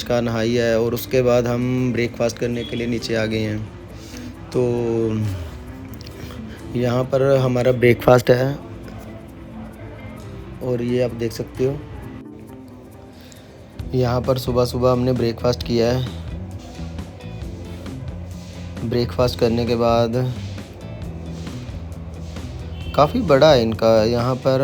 का नहाई है और उसके बाद हम ब्रेकफास्ट करने के लिए नीचे आ गए हैं। तो यहाँ पर हमारा ब्रेकफास्ट है और ये आप देख सकते हो। यहाँ पर सुबह सुबह हमने ब्रेकफास्ट किया है। ब्रेकफास्ट करने के बाद काफ़ी बड़ा है इनका यहाँ पर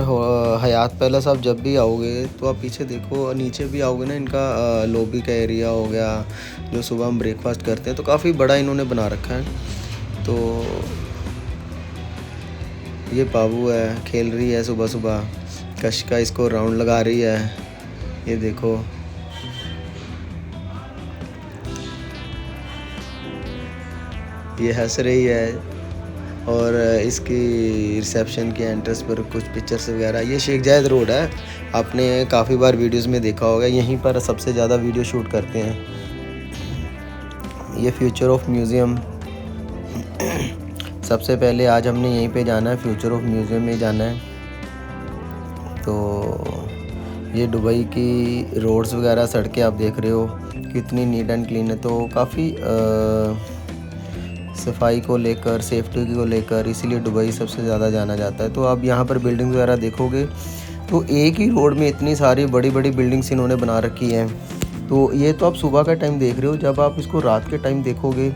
हयात पैलेस। आप जब भी आओगे तो आप पीछे देखो, नीचे भी आओगे ना, इनका लॉबी का एरिया हो गया जो सुबह हम ब्रेकफास्ट करते हैं, तो काफ़ी बड़ा इन्होंने बना रखा है। तो ये बाबू है, खेल रही है सुबह सुबह। कशिका इसको राउंड लगा रही है, ये देखो। ये हंस रही है। और इसकी रिसेप्शन के एंट्रेंस पर कुछ पिक्चर्स वगैरह। ये शेख जायद रोड है, आपने काफ़ी बार वीडियोस में देखा होगा। यहीं पर सबसे ज़्यादा वीडियो शूट करते हैं। ये फ्यूचर ऑफ म्यूज़ियम। सबसे पहले आज हमने यहीं पे जाना है, फ्यूचर ऑफ म्यूज़ियम में जाना है। तो ये दुबई की रोड्स वगैरह, सड़कें आप देख रहे हो कितनी नीट एंड क्लीन है। तो काफ़ी सफाई को लेकर, सेफ्टी को लेकर, इसीलिए दुबई सबसे ज़्यादा जाना जाता है। तो आप यहाँ पर बिल्डिंग वगैरह देखोगे तो एक ही रोड में इतनी सारी बड़ी बड़ी बिल्डिंग्स इन्होंने बना रखी हैं। तो ये तो आप सुबह का टाइम देख रहे हो, जब आप इसको रात के टाइम देखोगे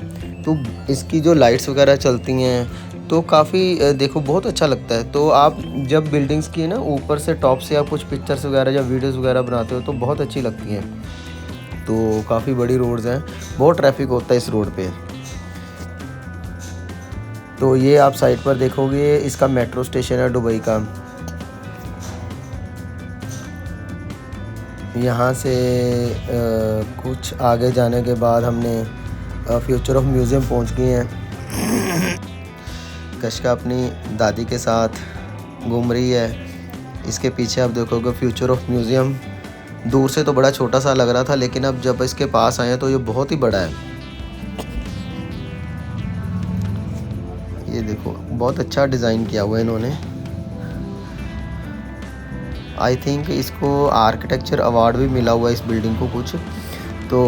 तो इसकी जो लाइट्स वगैरह चलती हैं तो काफ़ी देखो बहुत अच्छा लगता है। तो आप जब बिल्डिंग्स की ना ऊपर से, टॉप से आप कुछ पिक्चर्स वगैरह या वीडियोस वगैरह बनाते हो तो बहुत अच्छी लगती हैं। तो काफ़ी बड़ी रोड्स हैं, बहुत ट्रैफिक होता है इस रोड पे। तो ये आप साइड पर देखोगे, इसका मेट्रो स्टेशन है दुबई का। यहाँ से कुछ आगे जाने के बाद हमने फ्यूचर ऑफ म्यूज़ियम पहुँच गए हैं। कशिका अपनी दादी के साथ घूम रही है। इसके पीछे आप देखोगे फ्यूचर ऑफ म्यूज़ियम। दूर से तो बड़ा छोटा सा लग रहा था, लेकिन अब जब इसके पास आए तो ये बहुत ही बड़ा है। ये देखो, बहुत अच्छा डिज़ाइन किया हुआ है इन्होंने। आई थिंक इसको आर्किटेक्चर अवार्ड भी मिला हुआ है इस बिल्डिंग को कुछ। तो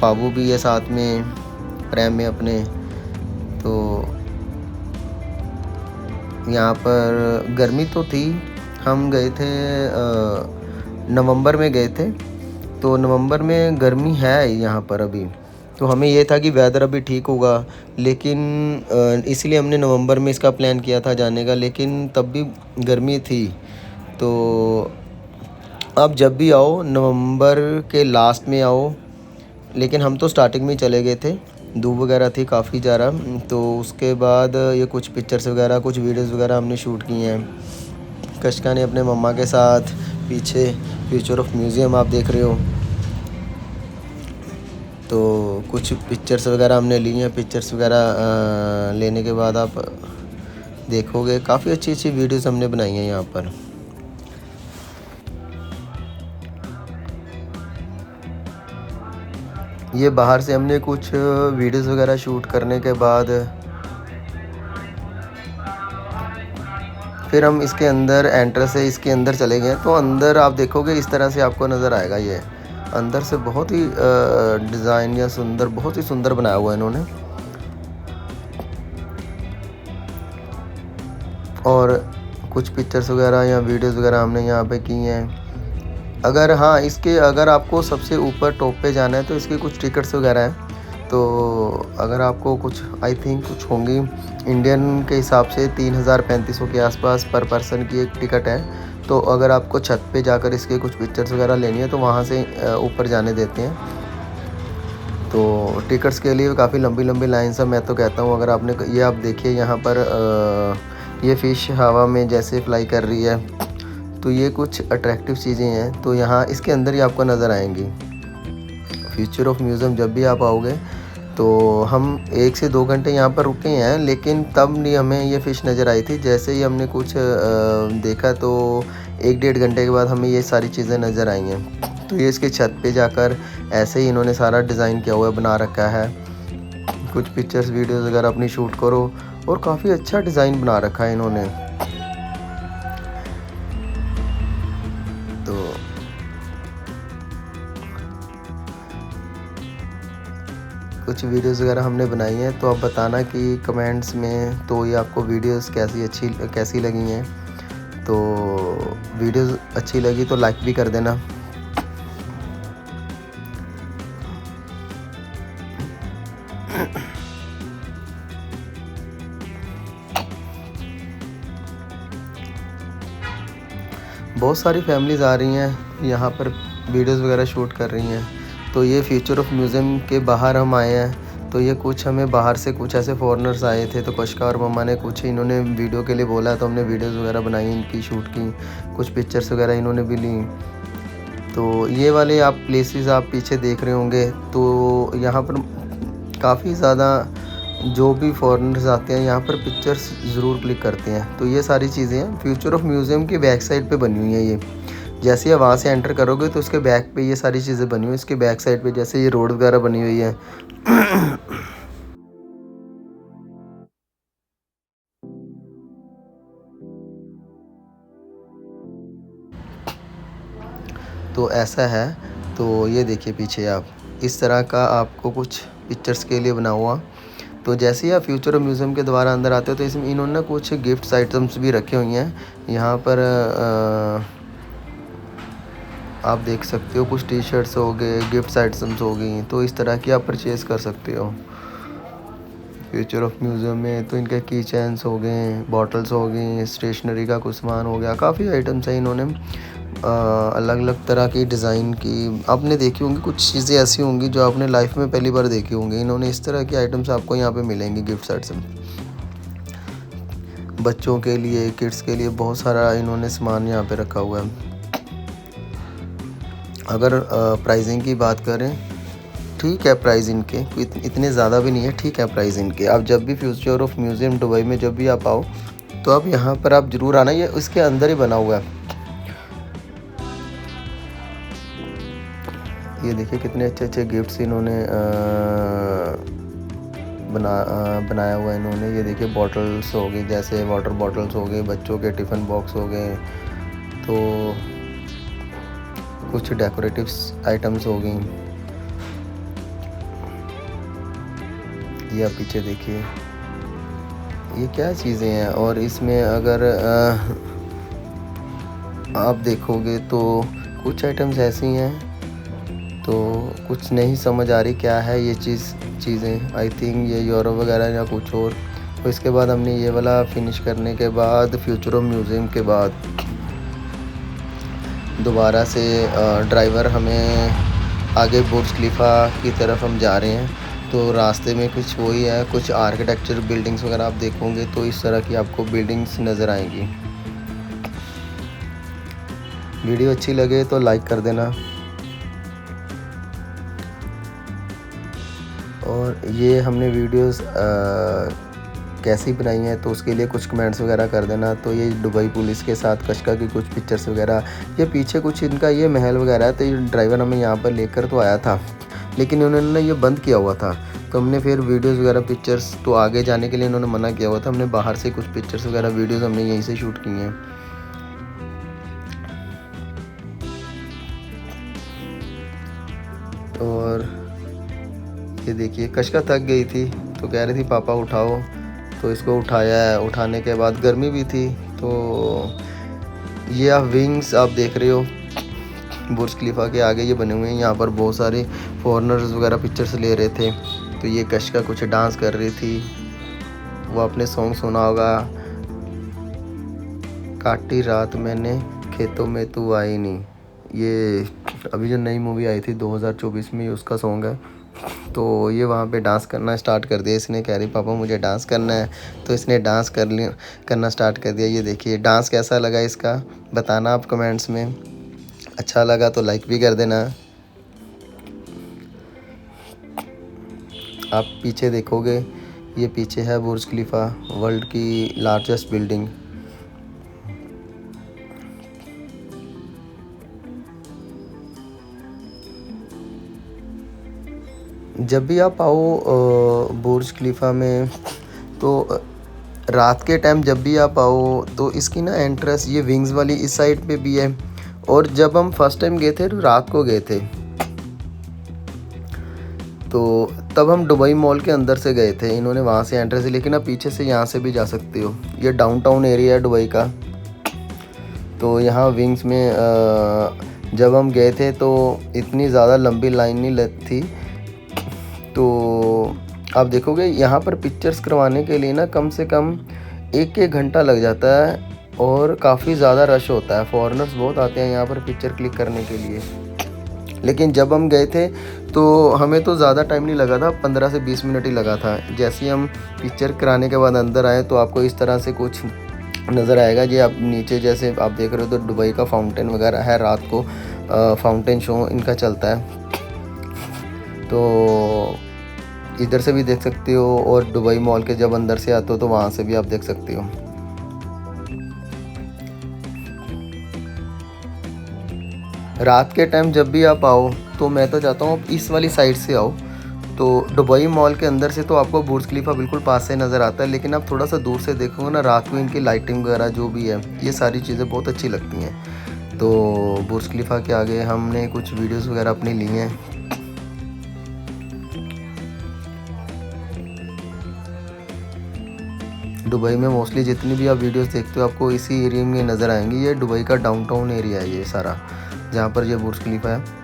बाबू भी है साथ में, प्रेम में अपने। तो यहाँ पर गर्मी तो थी, हम गए थे नवंबर में गए थे। तो नवंबर में गर्मी है यहाँ पर अभी। तो हमें ये था कि वेदर अभी ठीक होगा, लेकिन इसलिए हमने नवंबर में इसका प्लान किया था जाने का, लेकिन तब भी गर्मी थी। तो अब जब भी आओ नवंबर के लास्ट में आओ, लेकिन हम तो स्टार्टिंग में ही चले गए थे, धूप वगैरह थी काफ़ी ज़्यादा। तो उसके बाद ये कुछ पिक्चर्स वगैरह, कुछ वीडियोस वगैरह हमने शूट किए हैं। कशिका ने अपने मम्मा के साथ, पीछे फ्यूचर ऑफ म्यूज़ियम आप देख रहे हो। तो कुछ पिक्चर्स वगैरह हमने ली हैं। पिक्चर्स वगैरह लेने के बाद आप देखोगे काफ़ी अच्छी अच्छी वीडियोस हमने बनाई हैं यहाँ पर। ये बाहर से हमने कुछ वीडियोस वगैरह शूट करने के बाद फिर हम इसके अंदर एंटर से इसके अंदर चले गए। तो अंदर आप देखोगे इस तरह से आपको नज़र आएगा। ये अंदर से बहुत ही डिज़ाइन या सुंदर, बहुत ही सुंदर बनाया हुआ है इन्होंने। और कुछ पिक्चर्स वगैरह या वीडियोस वगैरह हमने यहाँ पे की हैं। अगर आपको सबसे ऊपर टॉप पे जाना है तो इसके कुछ टिकट्स वगैरह हैं। तो अगर आपको कुछ, आई थिंक कुछ होंगी इंडियन के हिसाब से 3000-3500 के आसपास पर पर्सन की एक टिकट है। तो अगर आपको छत पे जाकर इसके कुछ पिक्चर्स वगैरह लेनी है तो वहाँ से ऊपर जाने देते हैं। तो टिकट्स के लिए काफ़ी लंबी लंबी लाइन है। मैं तो कहता हूँ, अगर आपने ये, आप देखिए यहाँ पर ये फ़िश हवा में जैसे फ्लाई कर रही है। तो ये कुछ अट्रैक्टिव चीज़ें हैं, तो यहाँ इसके अंदर ही आपको नज़र आएंगी। फ्यूचर ऑफ म्यूज़ियम जब भी आप आओगे तो हम 1 से 2 घंटे यहाँ पर रुके हैं, लेकिन तब नहीं हमें ये फ़िश नज़र आई थी। जैसे ही हमने कुछ देखा तो 1-1.5 घंटे के बाद हमें ये सारी चीज़ें नज़र आई हैं। तो ये इसके छत पे जाकर ऐसे ही इन्होंने सारा डिज़ाइन किया हुआ बना रखा है। कुछ पिक्चर्स वीडियोज़ वगैरह अपनी शूट करो, और काफ़ी अच्छा डिज़ाइन बना रखा है इन्होंने। तो कुछ वीडियोस वगैरह हमने बनाई हैं, तो आप बताना कि कमेंट्स में तो ये आपको वीडियोस कैसी लगी हैं। तो वीडियोस अच्छी लगी तो लाइक भी कर देना। बहुत सारी फैमिलीज़ आ रही हैं यहाँ पर, वीडियोस वगैरह शूट कर रही हैं। तो ये फ्यूचर ऑफ म्यूज़ियम के बाहर हम आए हैं। तो ये कुछ हमें बाहर से कुछ ऐसे फॉरेनर्स आए थे, तो कशिका और मम्मा ने कुछ इन्होंने वीडियो के लिए बोला, तो हमने वीडियोस वगैरह बनाई, इनकी शूट की, कुछ पिक्चर्स वगैरह इन्होंने भी ली। तो ये वाले आप प्लेसेस आप पीछे देख रहे होंगे, तो यहाँ पर काफ़ी ज़्यादा जो भी फॉरेनर्स आते हैं यहाँ पर पिक्चर्स ज़रूर क्लिक करते हैं। तो ये सारी चीज़ें हैं फ्यूचर ऑफ म्यूज़ियम की बैक साइड पे बनी हुई हैं। ये जैसे आप वहाँ से एंटर करोगे तो उसके बैक पे ये सारी चीज़ें बनी हुई हैं। इसके बैक साइड पे जैसे ये रोड वगैरह बनी हुई है। तो ऐसा है। तो ये देखिए पीछे आप, इस तरह का आपको कुछ पिक्चर्स के लिए बना हुआ। तो जैसे ही आप फ्यूचर म्यूज़ियम के द्वारा अंदर आते हो, तो इसमें इन्होंने कुछ गिफ्ट्स आइटम्स भी रखे हुए हैं। यहाँ पर आप देख सकते हो, कुछ टी शर्ट्स हो गए, गिफ्ट्स आइटम्स हो गई, तो इस तरह की आप परचेज़ कर सकते हो फ्यूचर ऑफ म्यूज़ियम में। तो इनके की चैन्स हो गए, बॉटल्स हो गई, स्टेशनरी का कुछ सामान हो गया, काफ़ी आइटम्स हैं। इन्होंने अलग अलग तरह की डिज़ाइन की आपने देखी होंगी, कुछ चीज़ें ऐसी होंगी जो आपने लाइफ में पहली बार देखी होंगी। इन्होंने इस तरह की आइटम्स आपको यहाँ पे मिलेंगी, गिफ्ट आइटम्स बच्चों के लिए, किड्स के लिए बहुत सारा इन्होंने सामान यहाँ पे रखा हुआ है। अगर प्राइसिंग की बात करें, ठीक है प्राइस इनके इतने ज़्यादा भी नहीं है, ठीक है प्राइस इनके। आप जब भी फ्यूचर ऑफ म्यूज़ियम दुबई में जब भी आप आओ, तो आप यहाँ पर आप ज़रूर आना। ये इसके अंदर ही बना हुआ है। ये देखिए कितने अच्छे अच्छे गिफ्ट्स इन्होंने बनाया हुआ है इन्होंने। ये देखिए बॉटल्स हो गई, जैसे वाटर बॉटल्स हो गए, बच्चों के टिफ़िन बॉक्स हो गए, तो कुछ डेकोरेटिव आइटम्स हो गई। ये आप पीछे देखिए, ये क्या चीज़ें हैं। और इसमें अगर आप देखोगे तो कुछ आइटम्स ऐसी हैं, तो कुछ नहीं समझ आ रही क्या है ये चीज़ें। आई थिंक ये यूरो वगैरह या कुछ और। तो इसके बाद हमने ये वाला फिनिश करने के बाद फ्यूचर ऑफ म्यूज़ियम के बाद दोबारा से ड्राइवर हमें आगे बुर्ज खलीफा की तरफ हम जा रहे हैं। तो रास्ते में कुछ वही है, कुछ आर्किटेक्चर बिल्डिंग्स वगैरह आप देखोगे तो इस तरह की आपको बिल्डिंग्स नज़र आएंगी। वीडियो अच्छी लगे तो लाइक कर देना। और ये हमने वीडियोस कैसी बनाई हैं तो उसके लिए कुछ कमेंट्स वगैरह कर देना। तो ये दुबई पुलिस के साथ कशिका की कुछ पिक्चर्स वगैरह, ये पीछे कुछ इनका ये महल वगैरह है। तो ये ड्राइवर हमें यहाँ पर लेकर तो आया था, लेकिन उन्होंने ये बंद किया हुआ था। तो हमने फिर वीडियोस वगैरह पिक्चर्स तो आगे जाने के लिए इन्होंने मना किया हुआ था। हमने बाहर से कुछ पिक्चर्स वगैरह वीडियोस हमने यहीं से शूट की हैं। और ये देखिए कशिका थक गई थी, तो कह रही थी पापा उठाओ, तो इसको उठाया है। उठाने के बाद गर्मी भी थी, तो ये आप विंग्स आप देख रहे हो बुर्ज खलीफा के आगे ये बने हुए हैं। यहाँ पर बहुत सारे फॉरेनर्स वगैरह पिक्चर्स ले रहे थे। तो ये कशिका कुछ डांस कर रही थी, वो आपने सॉन्ग सुना होगा, काटी रात मैंने खेतों में तू आई नहीं। ये अभी जो नई मूवी आई थी 2024 में, उसका सॉन्ग है। तो ये वहाँ पे डांस करना स्टार्ट कर दिया इसने, कह रही पापा मुझे डांस करना है। तो इसने डांस करना स्टार्ट कर दिया। ये देखिए डांस कैसा लगा इसका, बताना आप कमेंट्स में। अच्छा लगा तो लाइक भी कर देना। आप पीछे देखोगे, ये पीछे है बुर्ज खलीफा, वर्ल्ड की लार्जेस्ट बिल्डिंग। जब भी आप आओ बुर्ज खलीफा में, तो रात के टाइम जब भी आप आओ तो इसकी ना एंट्रेंस ये विंग्स वाली इस साइड पे भी है। और जब हम फर्स्ट टाइम गए थे तो रात को गए थे, तो तब हम दुबई मॉल के अंदर से गए थे, इन्होंने वहाँ से एंट्रेंस, लेकिन आप पीछे से यहाँ से भी जा सकते हो। ये डाउनटाउन एरिया है दुबई का। तो यहाँ विंग्स में जब हम गए थे तो इतनी ज़्यादा लंबी लाइन नहीं लग थी। तो आप देखोगे यहाँ पर पिक्चर्स करवाने के लिए ना कम से कम 1 घंटा लग जाता है और काफ़ी ज़्यादा रश होता है। फॉरेनर्स बहुत आते हैं यहाँ पर पिक्चर क्लिक करने के लिए। लेकिन जब हम गए थे तो हमें तो ज़्यादा टाइम नहीं लगा था, 15 से 20 मिनट ही लगा था। जैसे ही हम पिक्चर कराने के बाद अंदर आए तो आपको इस तरह से कुछ नज़र आएगा। ये आप नीचे जैसे आप देख रहे हो तो दुबई का फाउंटेन वगैरह है, रात को फाउंटेन शो इनका चलता है। तो इधर से भी देख सकते हो और दुबई मॉल के जब अंदर से आते हो तो वहाँ से भी आप देख सकते हो। रात के टाइम जब भी आप आओ तो मैं तो चाहता हूँ आप इस वाली साइड से आओ। तो दुबई मॉल के अंदर से तो आपको बुर्ज खलीफा बिल्कुल पास से नज़र आता है, लेकिन आप थोड़ा सा दूर से देखोगे ना, रात को इनकी लाइटिंग वगैरह जो भी है ये सारी चीज़ें बहुत अच्छी लगती हैं। तो बुर्ज खलीफा के आगे हमने कुछ वीडियोस वगैरह अपनी ली हैं। दुबई में मोस्टली जितनी भी आप वीडियोस देखते हो आपको इसी एरिया में नज़र आएंगी। ये दुबई का डाउनटाउन एरिया है ये सारा, जहाँ पर ये बुर्ज खलीफा है।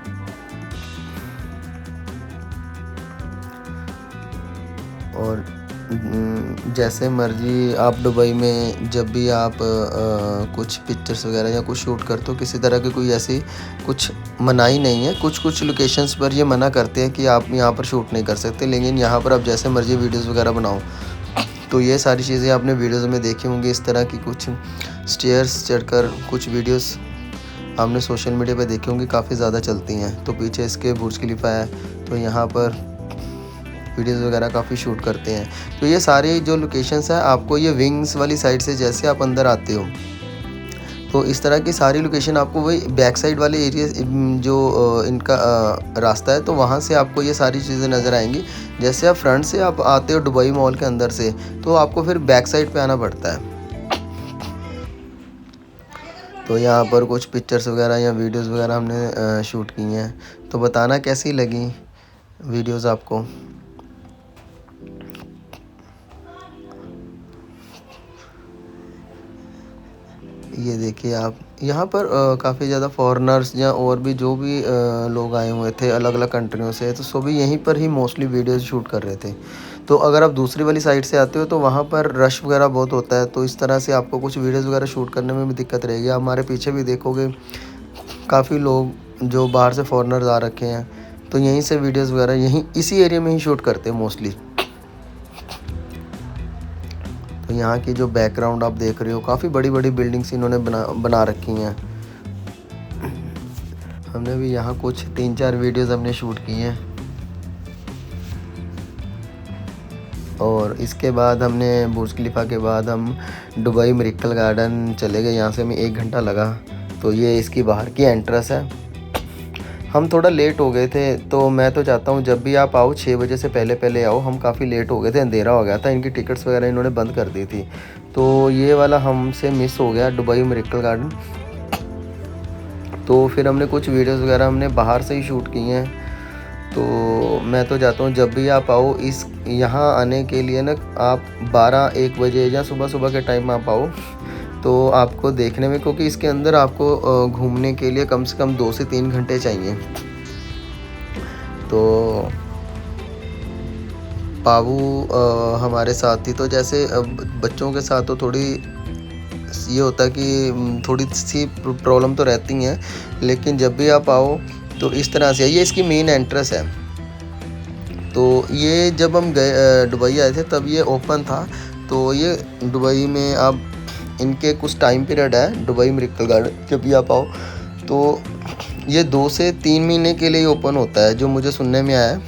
और जैसे मर्जी आप दुबई में जब भी आप कुछ पिक्चर्स वगैरह या कुछ शूट करते हो, किसी तरह की कोई ऐसी कुछ मनाही नहीं है। कुछ लोकेशंस पर ये मना करते हैं कि आप यहाँ पर शूट नहीं कर सकते, लेकिन यहाँ पर आप जैसे मर्जी वीडियोस वगैरह बनाओ। तो ये सारी चीज़ें आपने वीडियोस में देखी होंगी। इस तरह की कुछ स्टेयर्स चढ़कर कुछ वीडियोस आपने सोशल मीडिया पे देखी होंगी, काफ़ी ज़्यादा चलती हैं। तो पीछे इसके बुर्ज खलीफा है, तो यहाँ पर वीडियोस वगैरह काफ़ी शूट करते हैं। तो ये सारी जो लोकेशंस है आपको ये विंग्स वाली साइड से जैसे आप अंदर आते हो तो इस तरह की सारी लोकेशन आपको वही बैक साइड वाले एरिया जो इनका रास्ता है, तो वहाँ से आपको ये सारी चीज़ें नज़र आएंगी। जैसे आप फ्रंट से आप आते हो दुबई मॉल के अंदर से, तो आपको फिर बैक साइड पे आना पड़ता है। तो यहाँ पर कुछ पिक्चर्स वगैरह या वीडियोस वगैरह हमने शूट की हैं। तो बताना कैसी लगी वीडियोस आपको। ये देखिए आप यहाँ पर काफ़ी ज़्यादा फॉरेनर्स या और भी जो भी लोग आए हुए थे अलग अलग कंट्रियों से, तो सभी यहीं पर ही मोस्टली वीडियोस शूट कर रहे थे। तो अगर आप दूसरी वाली साइड से आते हो तो वहाँ पर रश वगैरह बहुत होता है, तो इस तरह से आपको कुछ वीडियोस वगैरह शूट करने में भी दिक्कत रहेगी। आप हमारे पीछे भी देखोगे काफ़ी लोग जो बाहर से फॉरेनर्स आ रखे हैं, तो यहीं से वीडियोज़ वगैरह यहीं इसी एरिया में ही शूट करते हैं मोस्टली। तो यहाँ की जो बैकग्राउंड आप देख रहे हो, काफ़ी बड़ी बड़ी बिल्डिंग्स इन्होंने बना रखी हैं। हमने भी यहाँ कुछ 3-4 वीडियोज़ हमने शूट की हैं। और इसके बाद हमने बुर्ज खलीफा के बाद हम दुबई मिरेकल गार्डन चले गए। यहाँ से हमें 1 घंटा लगा। तो ये इसकी बाहर की एंट्रेंस है। हम थोड़ा लेट हो गए थे, तो मैं तो चाहता हूँ जब भी आप आओ 6 बजे से पहले पहले आओ। हम काफ़ी लेट हो गए थे, अंधेरा हो गया था, इनकी टिकट्स वगैरह इन्होंने बंद कर दी थी। तो ये वाला हमसे मिस हो गया दुबई मिरेकल गार्डन। तो फिर हमने कुछ वीडियोस वगैरह हमने बाहर से ही शूट की हैं। तो मैं तो चाहता हूँ जब भी आप आओ इस यहाँ आने के लिए ना, आप 12-1 बजे या सुबह सुबह के टाइम आप आओ, तो आपको देखने में, क्योंकि इसके अंदर आपको घूमने के लिए कम से कम 2 से 3 घंटे चाहिए। तो पावू हमारे साथ थी, तो जैसे बच्चों के साथ तो थोड़ी ये होता है कि थोड़ी सी प्रॉब्लम तो रहती हैं, लेकिन जब भी आप आओ तो इस तरह से। ये इसकी मेन एंट्रेंस है। तो ये जब हम गए दुबई आए थे तब ये ओपन था। तो ये दुबई में आप इनके कुछ टाइम पीरियड है दुबई मिरेकल गार्डन, जब भी आप आओ तो ये 2 से 3 महीने के लिए ओपन होता है, जो मुझे सुनने में आया है।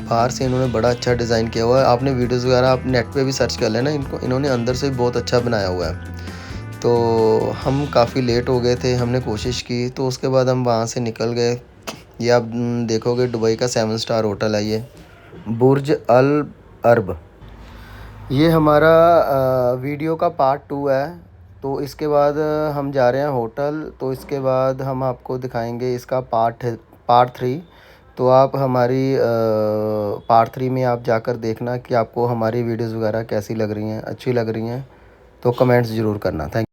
बाहर से इन्होंने बड़ा अच्छा डिज़ाइन किया हुआ है। आपने वीडियोस वगैरह आप नेट पे भी सर्च कर लेना, इन्होंने अंदर से भी बहुत अच्छा बनाया हुआ है। तो हम काफ़ी लेट हो गए थे, हमने कोशिश की, तो उसके बाद हम वहाँ से निकल गए। ये आप देखोगे दुबई का 7 स्टार होटल है ये, बुर्ज अल अरब। ये हमारा वीडियो का पार्ट 2 है। तो इसके बाद हम जा रहे हैं होटल, तो इसके बाद हम आपको दिखाएंगे इसका पार्ट 3। तो आप हमारी पार्ट 3 में आप जाकर देखना कि आपको हमारी वीडियोज़ वगैरह कैसी लग रही हैं, अच्छी लग रही हैं, तो कमेंट्स ज़रूर करना। थैंक